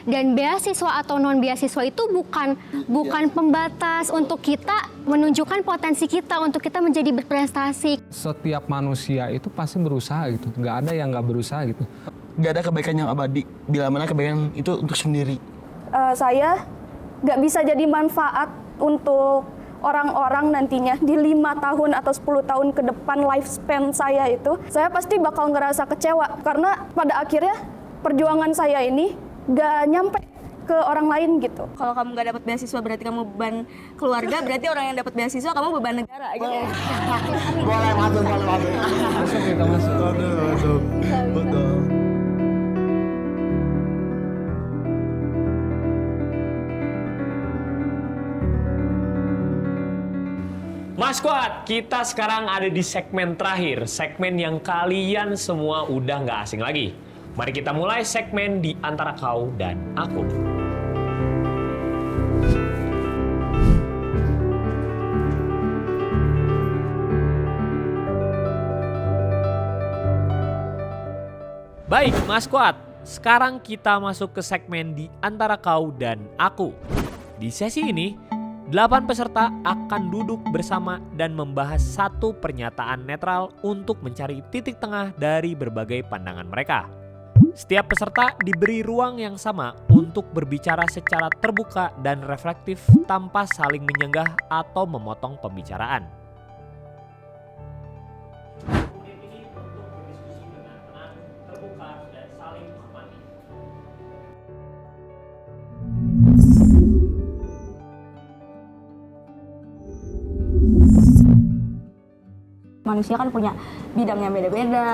Dan beasiswa atau non beasiswa itu bukan pembatas untuk kita menunjukkan potensi kita untuk kita menjadi berprestasi. Setiap manusia itu pasti berusaha gitu, nggak ada yang nggak berusaha gitu. Nggak ada kebaikan yang abadi, bila mana kebaikan itu untuk sendiri. Saya nggak bisa jadi manfaat untuk orang-orang nantinya di 5 tahun atau 10 tahun ke depan lifespan saya itu, saya pasti bakal ngerasa kecewa karena pada akhirnya perjuangan saya ini nggak nyampe ke orang lain gitu. Kalau kamu nggak dapat beasiswa berarti kamu beban keluarga, berarti orang yang dapat beasiswa kamu beban negara gitu. Boleh masuk. Masuk kita masuk. Masuk. Betul. Mas Squad, kita sekarang ada di segmen terakhir. Segmen yang kalian semua udah nggak asing lagi. Mari kita mulai segmen di antara kau dan aku. Baik, Mas Squad. Sekarang kita masuk ke segmen di antara kau dan aku. Di sesi ini, 8 peserta akan duduk bersama dan membahas satu pernyataan netral untuk mencari titik tengah dari berbagai pandangan mereka. Setiap peserta diberi ruang yang sama untuk berbicara secara terbuka dan reflektif tanpa saling menyenggah atau memotong pembicaraan. Manusia kan punya bidangnya beda-beda,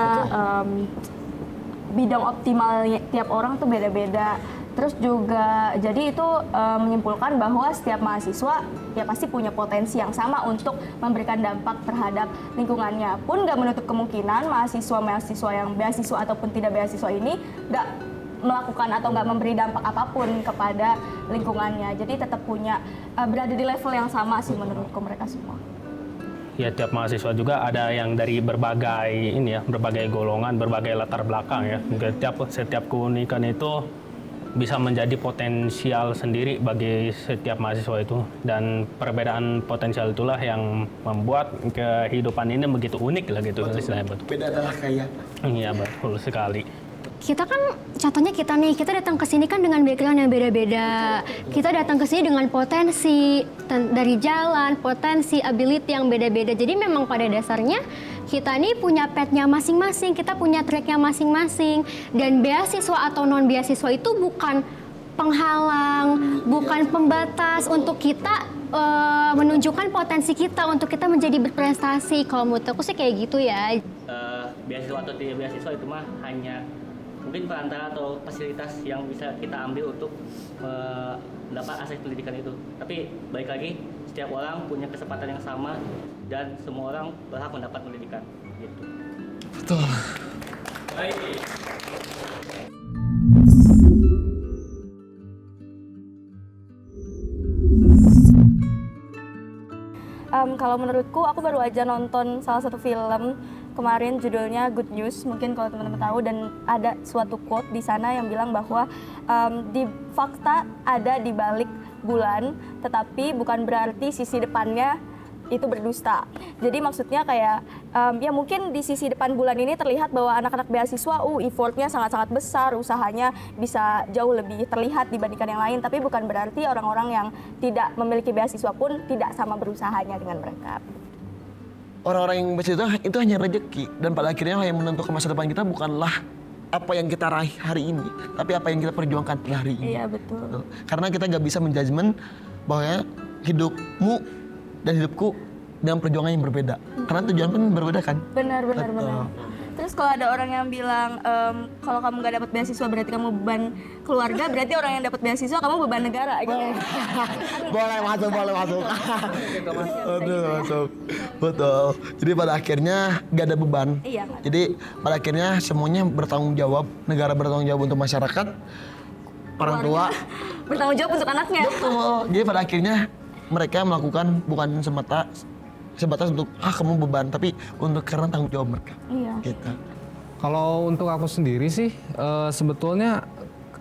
bidang optimal tiap orang tuh beda-beda. Terus juga jadi itu menyimpulkan bahwa setiap mahasiswa ya pasti punya potensi yang sama untuk memberikan dampak terhadap lingkungannya. Pun nggak menutup kemungkinan mahasiswa yang beasiswa ataupun tidak beasiswa ini nggak melakukan atau nggak memberi dampak apapun kepada lingkungannya. Jadi tetap punya berada di level yang sama sih menurutku mereka semua. Ya, tiap mahasiswa juga ada yang dari berbagai golongan, berbagai latar belakang ya. Setiap keunikan itu bisa menjadi potensial sendiri bagi setiap mahasiswa itu, dan perbedaan potensial itulah yang membuat kehidupan ini begitu unik lah gitu. Betul. Beda adalah kaya. Iya, betul sekali. Kita kan, contohnya kita datang ke sini kan dengan background yang beda-beda. Kita datang ke sini dengan potensi dari jalan, potensi, ability yang beda-beda. Jadi memang pada dasarnya kita ini punya path-nya masing-masing, kita punya track-nya masing-masing. Dan beasiswa atau non beasiswa itu bukan penghalang, bukan pembatas untuk kita menunjukkan potensi kita untuk kita menjadi berprestasi. Kalau menurut aku sih kayak gitu ya. Beasiswa atau tidak beasiswa itu mah hanya mungkin perantara atau fasilitas yang bisa kita ambil untuk mendapat akses pendidikan itu. Tapi balik lagi, setiap orang punya kesempatan yang sama dan semua orang berhak mendapat pendidikan. Gitu. Betul. Baik. Kalau menurutku, aku baru aja nonton salah satu film kemarin judulnya Good News, mungkin kalau teman-teman tahu, dan ada suatu quote di sana yang bilang bahwa di fakta ada di balik bulan, tetapi bukan berarti sisi depannya itu berdusta. Jadi maksudnya kayak ya mungkin di sisi depan bulan ini terlihat bahwa anak-anak beasiswa effortnya sangat-sangat besar, usahanya bisa jauh lebih terlihat dibandingkan yang lain, tapi bukan berarti orang-orang yang tidak memiliki beasiswa pun tidak sama berusahanya dengan mereka. Orang-orang yang beasiswa itu hanya rezeki, dan pada akhirnya yang menentukan masa depan kita bukanlah apa yang kita raih hari ini, tapi apa yang kita perjuangkan pada hari ini. Iya, betul. Karena kita nggak bisa menjudgment bahwa hidupmu dan hidupku dengan perjuangan yang berbeda. Karena tujuan pun berbeda kan? Benar. Terus kalau ada orang yang bilang kalau kamu nggak dapat beasiswa berarti kamu beban keluarga, berarti orang yang dapat beasiswa kamu beban negara gitu. Boleh masuk. Masuk. Betul. Jadi pada akhirnya nggak ada beban. Iya. Jadi pada akhirnya semuanya bertanggung jawab. Negara bertanggung jawab untuk masyarakat, orang tua bertanggung jawab untuk anaknya. Betul. Jadi pada akhirnya mereka melakukan bukan sebatas untuk kamu beban, tapi untuk karena tanggung jawab mereka. Iya. Gitu. Kalau untuk aku sendiri sih sebetulnya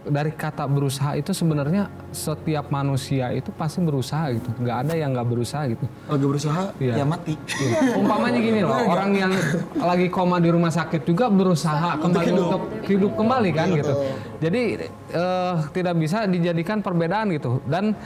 dari kata berusaha itu sebenarnya setiap manusia itu pasti berusaha gitu. Nggak ada yang nggak berusaha gitu. Kalau gak berusaha, Iya. ya mati. Umpamanya gini loh, orang yang lagi koma di rumah sakit juga berusaha kembali untuk hidup kembali kan gitu. Jadi tidak bisa dijadikan perbedaan gitu. Dan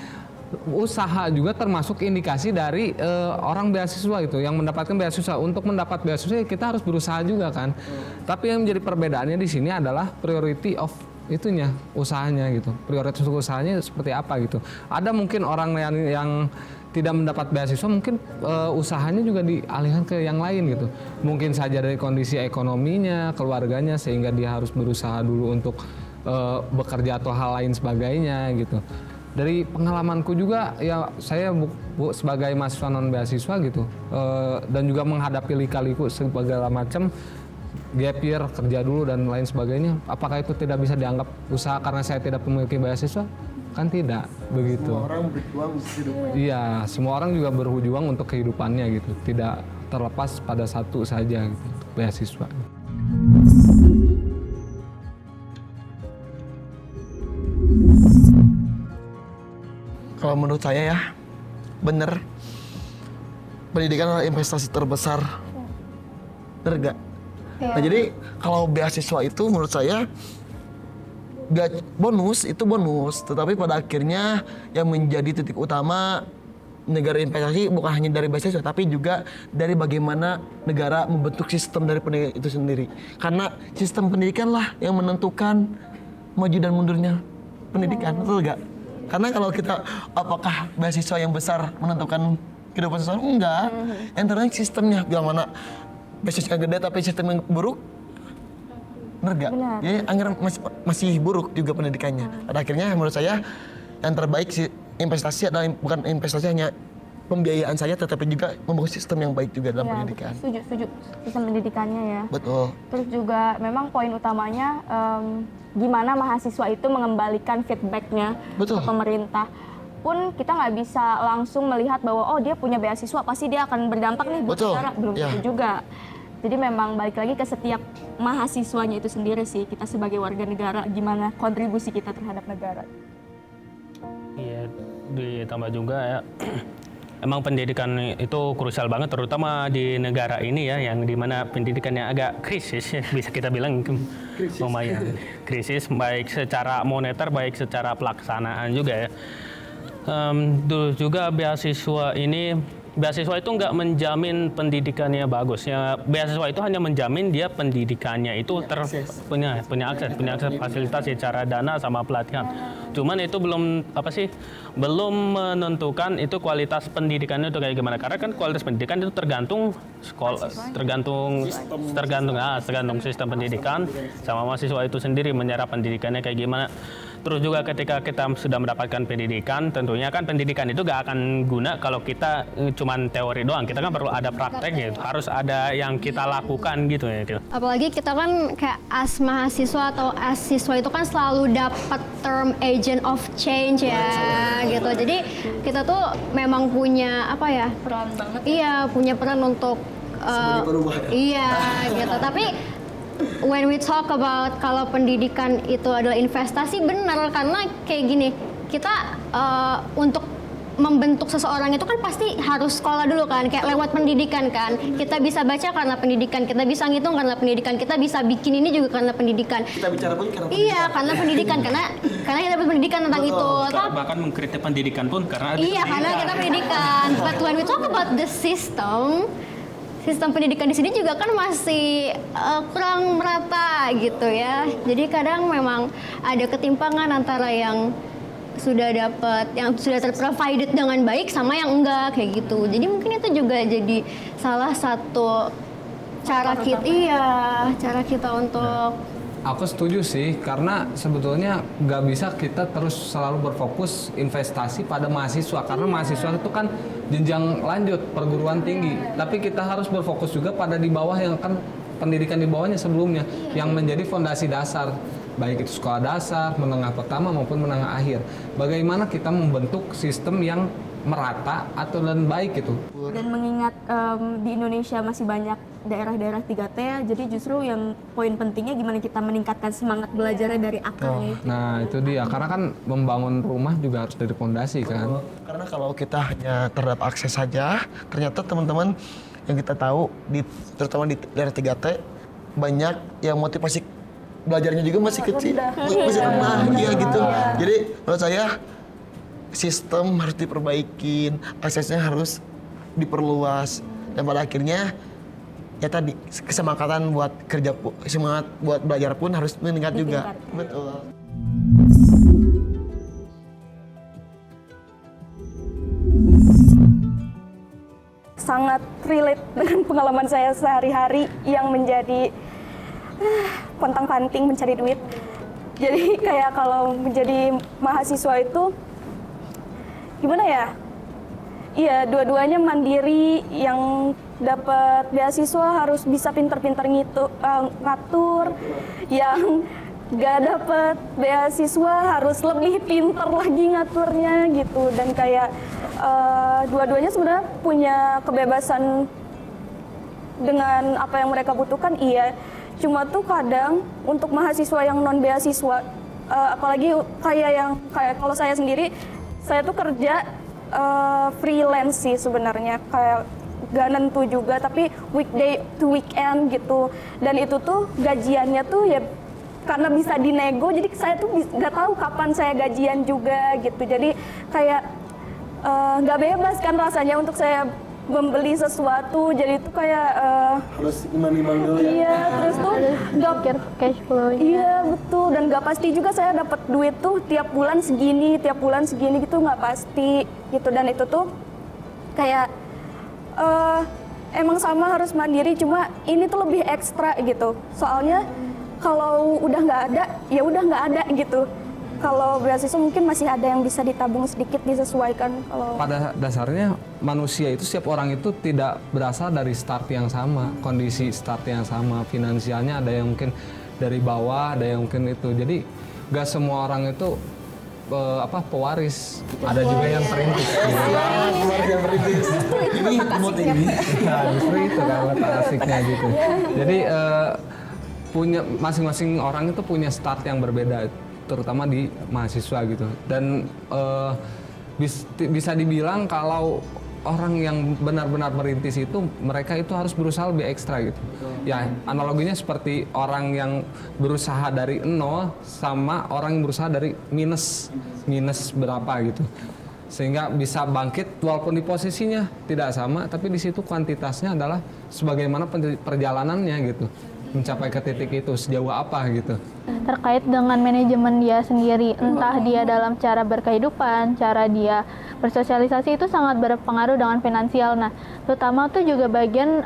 usaha juga termasuk indikasi dari orang beasiswa gitu yang mendapatkan beasiswa. Untuk mendapat beasiswa kita harus berusaha juga kan. Tapi yang menjadi perbedaannya di sini adalah priority of itunya, usahanya gitu. Prioritas usahanya seperti apa gitu. Ada mungkin orang yang tidak mendapat beasiswa, mungkin usahanya juga dialihkan ke yang lain gitu. Mungkin saja dari kondisi ekonominya, keluarganya, sehingga dia harus berusaha dulu untuk bekerja atau hal lain sebagainya gitu. Dari pengalamanku juga, ya saya sebagai mahasiswa non beasiswa gitu, dan juga menghadapi lika-liku segala macam, gap year, kerja dulu dan lain sebagainya. Apakah itu tidak bisa dianggap usaha karena saya tidak memiliki beasiswa? Kan tidak begitu. Semua orang berjuang untuk hidup. Iya, semua orang juga berjuang untuk kehidupannya gitu. Tidak terlepas pada satu saja gitu, beasiswa. Kalau menurut saya ya, bener. Pendidikan adalah investasi terbesar. Bener gak? Nah jadi kalau beasiswa itu menurut saya bonus, itu bonus. Tetapi pada akhirnya yang menjadi titik utama negara investasi bukan hanya dari beasiswa, tapi juga dari bagaimana negara membentuk sistem dari pendidikan itu sendiri. Karena sistem pendidikan lah yang menentukan maju dan mundurnya pendidikan, betul gak? Karena kalau kita, apakah beasiswa yang besar menentukan kehidupan seseorang? Enggak. Yang terpenting sistemnya. Yang mana beasiswa gede tapi sistem yang buruk? Bener gak? Jadi anggaran masih buruk juga pendidikannya. Pada akhirnya menurut saya yang terbaik sih investasi adalah bukan investasi hanya pembiayaan saja, tetapi juga membangun sistem yang baik juga dalam pendidikan. Setuju. Sistem pendidikannya ya. Betul. Terus juga memang poin utamanya gimana mahasiswa itu mengembalikan feedbacknya ke pemerintah. Pun kita nggak bisa langsung melihat bahwa oh dia punya beasiswa pasti dia akan berdampak nih buat negara. Belum tentu juga. Jadi memang balik lagi ke setiap mahasiswanya itu sendiri sih, kita sebagai warga negara gimana kontribusi kita terhadap negara. Iya, ditambah juga ya. Emang pendidikan itu krusial banget, terutama di negara ini ya, yang dimana pendidikannya agak krisis, bisa kita bilang lumayan krisis, baik secara moneter, baik secara pelaksanaan juga ya. Terus juga beasiswa itu nggak menjamin pendidikannya bagus. Ya, beasiswa itu hanya menjamin dia pendidikannya itu punya akses fasilitas secara dana sama pelatihan. Cuman itu belum menentukan itu kualitas pendidikannya itu kayak gimana. Karena kan kualitas pendidikan itu tergantung sistem pendidikan sama mahasiswa itu sendiri menyerap pendidikannya kayak gimana. Terus juga ketika kita sudah mendapatkan pendidikan, tentunya kan pendidikan itu gak akan guna kalau kita cuman teori doang. Kita kan perlu ada praktek gitu, harus ada yang kita lakukan gitu ya. Apalagi kita kan kayak as mahasiswa atau as siswa itu kan selalu dapat term agent of change ya gitu. Jadi kita tuh memang punya Peran banget. Iya, punya peran untuk iya gitu. Tapi when we talk about kalau pendidikan itu adalah investasi, benar, karena kayak gini, kita untuk membentuk seseorang itu kan pasti harus sekolah dulu kan, kayak lewat pendidikan kan. Kita bisa baca karena pendidikan, kita bisa ngitung karena pendidikan, kita bisa bikin ini juga karena pendidikan. Kita bicara pun karena pendidikan. Iya, karena pendidikan, karena kita dapat pendidikan tentang itu. Bahkan mengkritik pendidikan pun karena iya, karena kita pendidikan. But when we talk about the sistem pendidikan di sini juga kan masih kurang merata gitu ya. Jadi kadang memang ada ketimpangan antara yang sudah dapat, yang sudah terprovided dengan baik sama yang enggak kayak gitu. Jadi mungkin itu juga jadi salah satu cara kita untuk Aku setuju sih, karena sebetulnya nggak bisa kita terus selalu berfokus investasi pada mahasiswa, karena mahasiswa itu kan jenjang lanjut perguruan tinggi, tapi kita harus berfokus juga pada di bawah yang kan pendidikan di bawahnya sebelumnya, yang menjadi fondasi dasar, baik itu sekolah dasar, menengah pertama maupun menengah akhir. Bagaimana kita membentuk sistem yang merata atau dan baik itu. Dan mengingat di Indonesia masih banyak daerah-daerah 3T ya. Jadi justru yang poin pentingnya gimana kita meningkatkan semangat belajarnya dari akarnya itu. Nah itu dia, karena kan membangun rumah juga harus dari fondasi kan. Karena kalau kita hanya terhadap akses saja, ternyata teman-teman yang kita tahu, terutama di daerah 3T, banyak yang motivasi belajarnya juga masih kecil, masih rendah, ya gitu. Jadi menurut saya sistem harus diperbaikin, aksesnya harus diperluas, dan pada akhirnya ya tadi kesemangatan buat kerja, semangat buat belajar pun harus meningkat juga. Betul. Sangat relate dengan pengalaman saya sehari-hari yang menjadi pontang-panting mencari duit. Jadi kayak kalau menjadi mahasiswa itu gimana ya? Iya, dua-duanya mandiri, yang dapat beasiswa harus bisa pinter-pinter ngatur, yang gak dapat beasiswa harus lebih pinter lagi ngaturnya gitu. Dan kayak dua-duanya sebenarnya punya kebebasan dengan apa yang mereka butuhkan, iya. Cuma tuh kadang untuk mahasiswa yang non beasiswa, apalagi kayak kalau saya sendiri, saya tuh kerja freelance sih sebenarnya, kayak gak nentu juga, tapi weekday to weekend gitu. Dan itu tuh gajiannya tuh ya karena bisa dinego, jadi saya tuh nggak tahu kapan saya gajian juga gitu. Jadi kayak nggak bebas kan rasanya untuk saya membeli sesuatu, jadi itu kayak Harus imbang-imbang dulu ya. iya, terus tuh nggak Pikir cash flow. iya betul, dan nggak pasti juga saya dapat duit tuh tiap bulan segini gitu, nggak pasti gitu. Dan itu tuh kayak emang sama harus mandiri, cuma ini tuh lebih ekstra gitu. Soalnya kalau udah nggak ada, ya udah nggak ada gitu. Kalau beasiswa mungkin masih ada yang bisa ditabung sedikit, disesuaikan. Kalau Pada dasarnya manusia itu, setiap orang itu tidak berasal dari start yang sama, kondisi start yang sama, finansialnya ada yang mungkin dari bawah, ada yang mungkin itu. Jadi gak semua orang itu pewaris, ada juga yang perintis. Ini mood ini. Nah, justru itu kan letak asiknya gitu. Jadi punya masing-masing orang itu punya start yang berbeda, terutama di mahasiswa gitu. Dan bisa dibilang kalau orang yang benar-benar merintis itu, mereka itu harus berusaha lebih ekstra gitu. Ya analoginya seperti orang yang berusaha dari nol sama orang yang berusaha dari minus berapa gitu, sehingga bisa bangkit walaupun di posisinya tidak sama, tapi di situ kuantitasnya adalah sebagaimana perjalanannya gitu, mencapai ke titik itu sejauh apa gitu. Terkait dengan manajemen dia sendiri, entah dia dalam cara berkehidupan, cara dia bersosialisasi, itu sangat berpengaruh dengan finansial. Nah, terutama tuh juga bagian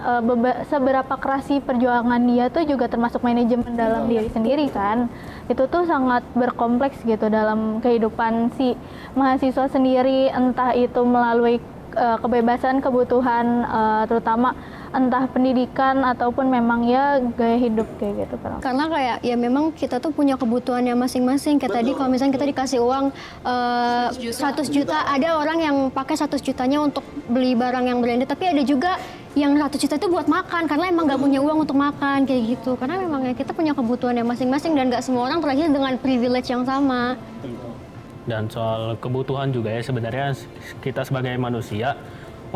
seberapa keras sih perjuangan dia tuh juga termasuk manajemen dalam diri sendiri kan. Itu tuh sangat berkompleks gitu dalam kehidupan si mahasiswa sendiri, entah itu melalui kebebasan kebutuhan, terutama entah pendidikan ataupun memang ya gaya hidup kayak gitu kan. Karena kayak ya memang kita tuh punya kebutuhannya masing-masing. Kayak tadi kalau misalnya kita dikasih uang 100 juta, ada orang yang pakai 100 jutanya untuk beli barang yang branded, tapi ada juga yang 100 juta itu buat makan karena emang nggak punya uang untuk makan kayak gitu. Karena memang ya kita punya kebutuhannya masing-masing dan nggak semua orang terlahir dengan privilege yang sama. Dan soal kebutuhan juga ya, sebenarnya kita sebagai manusia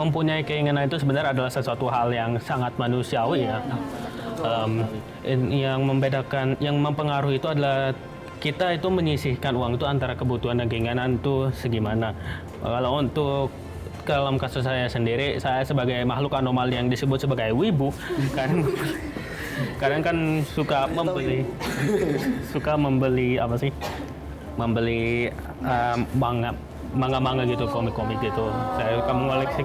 mempunyai keinginan itu sebenarnya adalah sesuatu hal yang sangat manusiawi ya. Yang membedakan, yang mempengaruhi itu adalah kita itu menyisihkan uang itu antara kebutuhan dan keinginan itu segimana. Kalau untuk dalam kasus saya sendiri, saya sebagai makhluk anomali yang disebut sebagai wibu, kadang kan suka membeli apa sih? Membeli manga gitu, komik-komik gitu. Saya suka mengoleksi.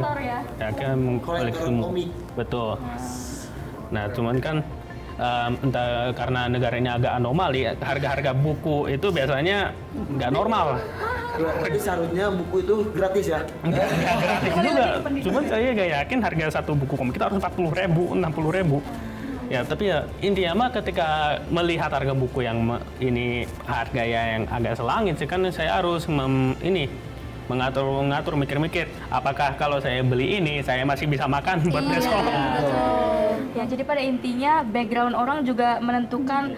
Ya kan mengoleksi komik. Betul. Nah, cuman kan entah karena negara ini agak anomali, harga-harga buku itu biasanya nggak normal. Jadi seharusnya buku itu gratis ya? Enggak gratis juga. Cuman saya nggak yakin harga satu buku komik kita harus 40.000, 60.000. Ya, tapi ya intinya mah ketika melihat harga buku yang ini harga yang agak selangit sih, kan saya harus mengatur mikir-mikir apakah kalau saya beli ini saya masih bisa makan buat besok. Ya, jadi pada intinya background orang juga menentukan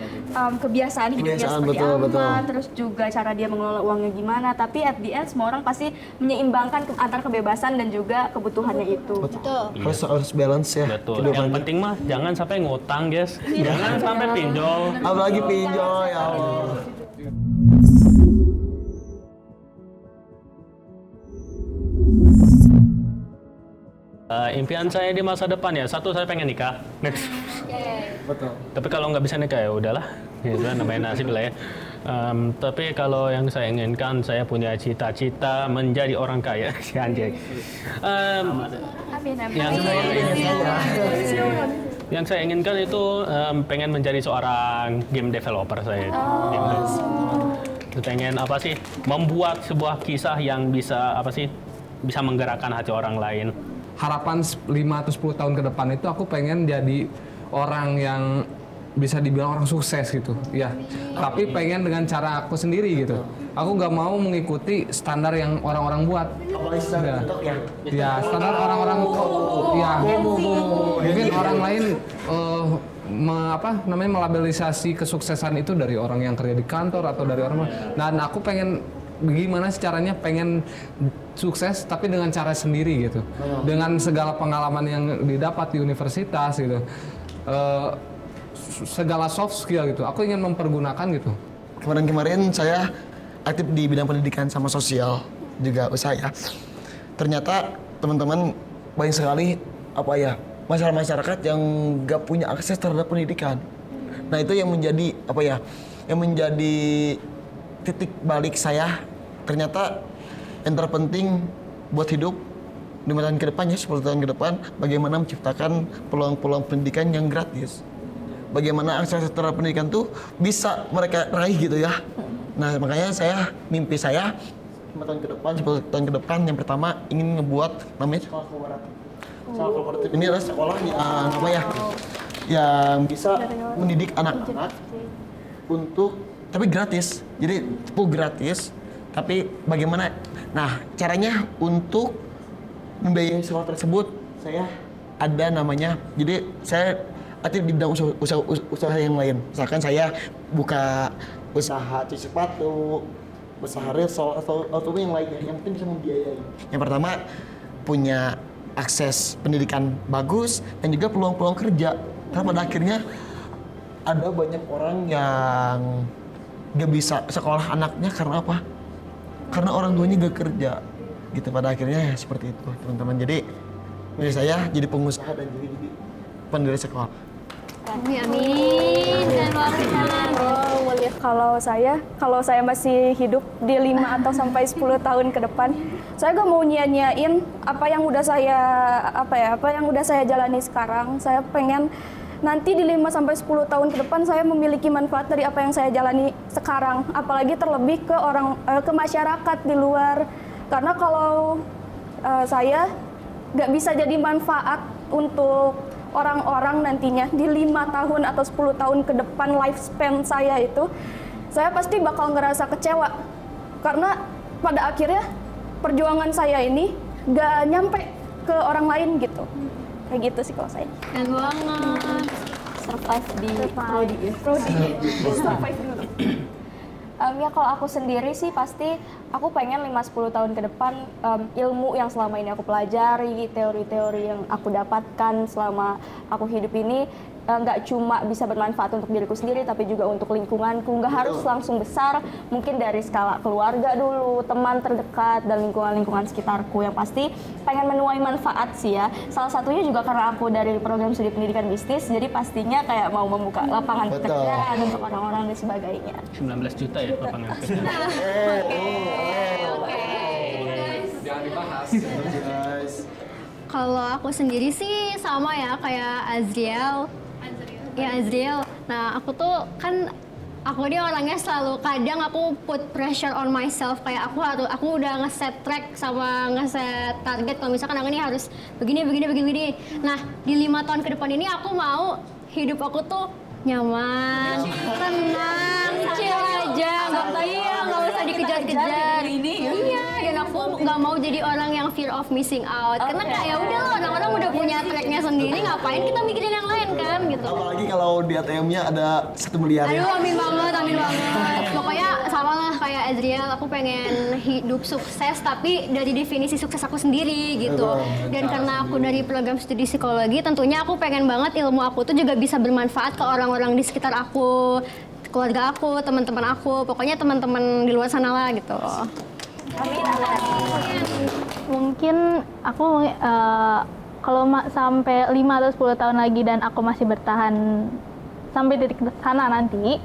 kebiasaan hidupnya seperti apa, terus juga cara dia mengelola uangnya gimana. Tapi at the end semua orang pasti menyeimbangkan antara kebebasan dan juga kebutuhannya itu. Betul. Harus balance ya. Betul. Yang penting mah jangan sampai ngutang, guys. Jangan sampai pinjol. Apalagi pinjol, ya Allah. Impian saya di masa depan ya, satu saya pengen nikah. Next. Betul. Tapi kalau nggak bisa nikah ya udahlah, gitu kan namanya nasib lah ya. Tapi kalau yang saya inginkan, saya punya cita-cita menjadi orang kaya, si anjing. Amin, amin. Yang saya inginkan itu pengen menjadi seorang game developer saya. Pengen apa sih? Membuat sebuah kisah yang bisa bisa menggerakkan hati orang lain. Harapan 5 atau 10 tahun ke depan itu aku pengen jadi orang yang bisa dibilang orang sukses gitu, ya. Tapi pengen dengan cara aku sendiri gitu. Aku nggak mau mengikuti standar yang orang-orang buat. Ya, standar orang-orang ya. Mungkin orang lain melabelisasi kesuksesan itu dari orang yang kerja di kantor atau dari orang. Dan aku pengen gimana sih caranya pengen sukses tapi dengan cara sendiri gitu, dengan segala pengalaman yang didapat di universitas gitu, segala soft skill gitu aku ingin mempergunakan gitu. Kemarin saya aktif di bidang pendidikan sama sosial juga usaha ya. Ternyata teman-teman banyak sekali masyarakat yang gak punya akses terhadap pendidikan. Nah itu yang menjadi yang menjadi titik balik saya. Ternyata yang terpenting buat hidup 5 tahun ke depan 10 tahun ke depan, bagaimana menciptakan peluang-peluang pendidikan yang gratis. Bagaimana akses terhadap pendidikan tuh bisa mereka raih gitu ya. Nah makanya mimpi saya 5 tahun ke depan, 10 tahun ke depan, yang pertama ingin ngebuat namanya sekolah kolaboratif. Sekolah kolaboratif ini adalah sekolah yang bisa mendidik anak-anak tapi gratis. Jadi full gratis. Tapi bagaimana? Nah, caranya untuk membiayai sekolah tersebut, saya ada namanya. Jadi saya aktif di bidang usaha yang lain. Misalkan saya buka usaha cuci sepatu, usaha resort atau yang lainnya. Yang penting bisa membiayai. Yang pertama punya akses pendidikan bagus dan juga peluang-peluang kerja. Karena pada akhirnya ada banyak orang yang gak bisa sekolah anaknya karena apa? Karena orang tuanya gak kerja gitu. Pada akhirnya ya seperti itu teman-teman. Jadi menurut saya jadi pengusaha dan juga jadi pendiri sekolah. Amin. Kalau saya masih hidup di 5 atau sampai 10 tahun ke depan, saya gak mau nyanyain apa yang udah saya jalani sekarang. Saya pengen nanti di 5 sampai 10 tahun ke depan saya memiliki manfaat dari apa yang saya jalani sekarang, apalagi terlebih ke masyarakat di luar. Karena kalau saya nggak bisa jadi manfaat untuk orang-orang nantinya di 5 tahun atau 10 tahun ke depan lifespan saya itu, saya pasti bakal ngerasa kecewa. Karena pada akhirnya perjuangan saya ini nggak nyampe ke orang lain gitu. Kayak gitu sih kalau saya. Keren banget. Survive di prodi ya. Survive dulu. Ya kalau aku sendiri sih pasti aku pengen 5-10 tahun ke depan ilmu yang selama ini aku pelajari, teori-teori yang aku dapatkan selama aku hidup ini nggak cuma bisa bermanfaat untuk diriku sendiri tapi juga untuk lingkunganku. Nggak harus langsung besar, mungkin dari skala keluarga dulu, teman terdekat dan lingkungan sekitarku. Yang pasti pengen menuai manfaat sih ya. Salah satunya juga karena aku dari program studi pendidikan bisnis, jadi pastinya kayak mau membuka lapangan pekerjaan untuk orang-orang dan sebagainya. 19 juta ya lapangan kerja. Jangan dibahas. Kalau aku sendiri sih sama ya kayak Azriel. Ya Azriel. Nah aku tuh kan dia orangnya selalu kadang aku put pressure on myself, kayak aku udah ngeset track sama ngeset target kalau misalkan aku ini harus begini. Nah di 5 tahun ke depan ini aku mau hidup aku tuh nyaman, tenang, chill aja, nggak usah dikejar-kejar. Iya, dan aku nggak mau jadi orang yang fear of missing out. Karena kayak ya udah orang-orang udah punya tracknya sendiri, ngapain kita mikirin yang lain kan gitu. Apalagi kalau di ATM-nya ada 1 miliar ya. Aduh, amin banget, amin banget. Pokoknya sama lah kayak Adriel, aku pengen hidup sukses tapi dari definisi sukses aku sendiri gitu. Dan karena aku dari program studi psikologi, tentunya aku pengen banget ilmu aku tuh juga bisa bermanfaat ke orang-orang di sekitar aku, keluarga aku, teman-teman aku, pokoknya teman-teman di luar sana lah gitu. Mungkin aku kalau sampai 5 atau 10 tahun lagi dan aku masih bertahan sampai titik sana nanti,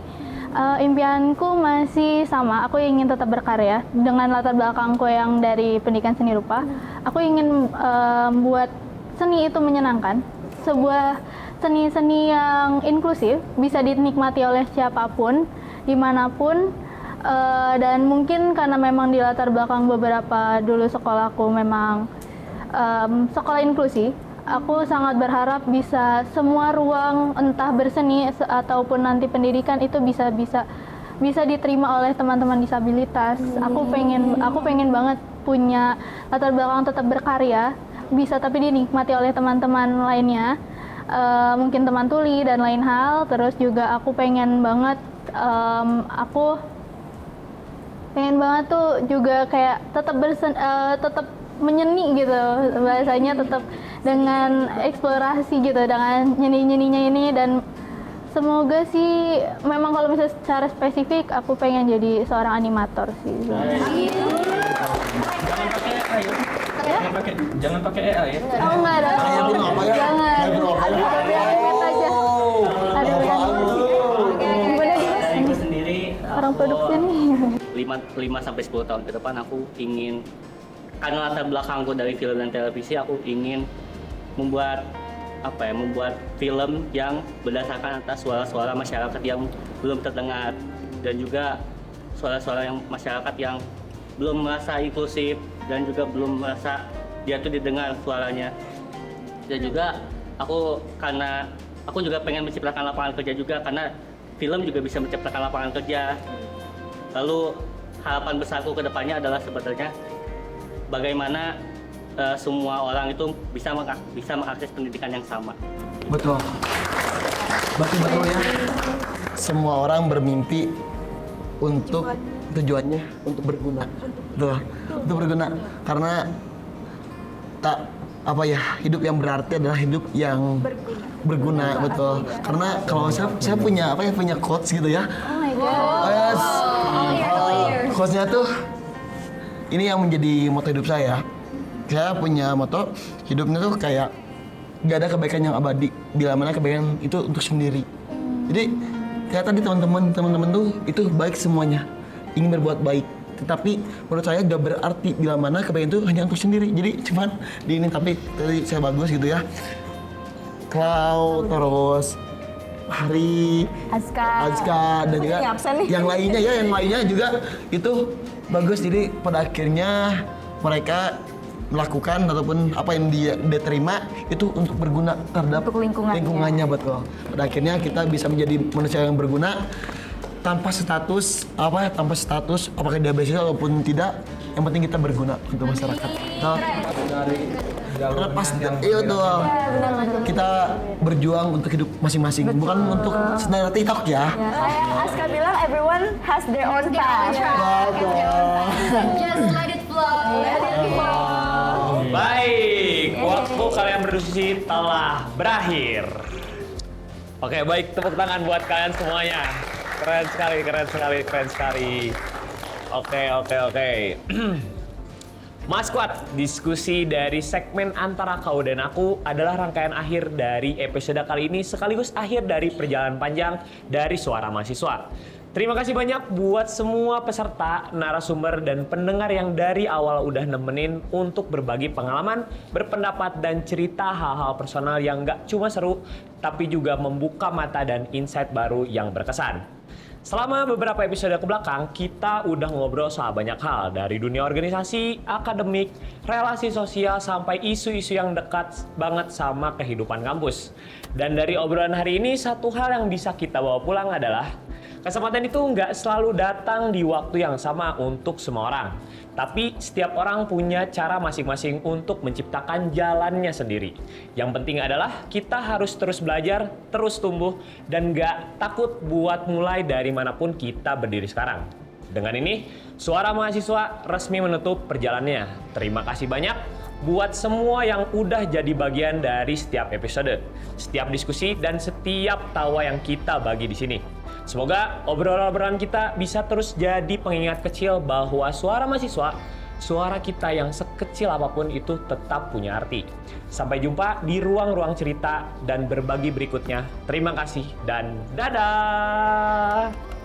impianku masih sama. Aku ingin tetap berkarya dengan latar belakangku yang dari pendidikan seni rupa. Aku ingin buat seni itu menyenangkan, sebuah seni-seni yang inklusif, bisa dinikmati oleh siapapun, dimanapun. Dan mungkin karena memang di latar belakang beberapa dulu sekolahku memang sekolah inklusi, aku sangat berharap bisa semua ruang entah berseni ataupun nanti pendidikan itu bisa diterima oleh teman-teman disabilitas. Aku pengen banget punya latar belakang tetap berkarya, bisa tapi dinikmati oleh teman-teman lainnya, mungkin teman tuli dan lain hal. Terus juga aku pengen banget tuh juga kayak tetap menyeni gitu, bahasanya tetap dengan eksplorasi gitu, dengan nyeni-nyeninya ini. Dan semoga sih memang kalau misalnya secara spesifik aku pengen jadi seorang animator sih. Jangan pakai AI ya. Oh enggak ada. Jangan. Dari gue sendiri, Orang produksi nih. 5 sampai 10 tahun ke depan aku ingin, karena latar belakangku dari film dan televisi, aku ingin membuat film yang berdasarkan atas suara-suara masyarakat yang belum terdengar, dan juga suara-suara yang masyarakat yang belum merasa inklusif dan juga belum merasa dia tuh didengar suaranya. Dan juga karena aku juga pengen menciptakan lapangan kerja juga, karena film juga bisa menciptakan lapangan kerja. Lalu harapan besarku ke depannya adalah sebenarnya bagaimana semua orang itu bisa mengakses pendidikan yang sama. Betul ya. Semua orang bermimpi untuk tujuannya untuk berguna. Betul. Untuk berguna. Karena hidup yang berarti adalah hidup yang berguna, betul. Karena kalau saya punya quotes gitu ya. Oh yes. Quotesnya tuh ini yang menjadi moto hidup saya. Saya punya moto hidupnya tuh kayak gak ada kebaikan yang abadi, bila mana kebaikan itu untuk sendiri. Jadi kayak tadi teman-teman tuh itu baik semuanya, ingin berbuat baik. Tetapi menurut saya gak berarti bila mana kebaikan itu hanya untuk sendiri. Jadi cuman di ini, tapi tadi saya bagus gitu ya. Cloud, terus Hari, Azka, dan juga yang lainnya juga itu bagus. Jadi pada akhirnya mereka melakukan ataupun apa yang dia terima itu untuk berguna terhadap lingkungannya, betul. Pada akhirnya kita bisa menjadi manusia yang berguna tanpa status apakah dia beasiswa ataupun tidak, yang penting kita berguna untuk masyarakat. Lepas itu kita berjuang untuk hidup masing-masing, bukan untuk standar TikTok ya. Kayak Aska bilang, everyone has their own path. Just let it flow. Baik, waktu kalian berdiskusi telah berakhir. Oke, baik, tepuk tangan buat kalian semuanya. Keren sekali. Oke. Mas Squad, diskusi dari segmen antara kau dan aku adalah rangkaian akhir dari episode kali ini, sekaligus akhir dari perjalanan panjang dari Suara Mahasiswa. Terima kasih banyak buat semua peserta, narasumber, dan pendengar yang dari awal udah nemenin untuk berbagi pengalaman, berpendapat, dan cerita hal-hal personal yang gak cuma seru, tapi juga membuka mata dan insight baru yang berkesan. Selama beberapa episode ke belakang, kita udah ngobrol soal banyak hal, dari dunia organisasi, akademik, relasi sosial, sampai isu-isu yang dekat banget sama kehidupan kampus. Dan dari obrolan hari ini, satu hal yang bisa kita bawa pulang adalah Kesempatan itu nggak selalu datang di waktu yang sama untuk semua orang. Tapi setiap orang punya cara masing-masing untuk menciptakan jalannya sendiri. Yang penting adalah kita harus terus belajar, terus tumbuh, dan nggak takut buat mulai dari manapun kita berdiri sekarang. Dengan ini, Suara Mahasiswa resmi menutup perjalanannya. Terima kasih banyak buat semua yang udah jadi bagian dari setiap episode, setiap diskusi, dan setiap tawa yang kita bagi di sini. Semoga obrolan-obrolan kita bisa terus jadi pengingat kecil bahwa suara mahasiswa, suara kita yang sekecil apapun itu tetap punya arti. Sampai jumpa di ruang-ruang cerita dan berbagi berikutnya. Terima kasih dan dadah!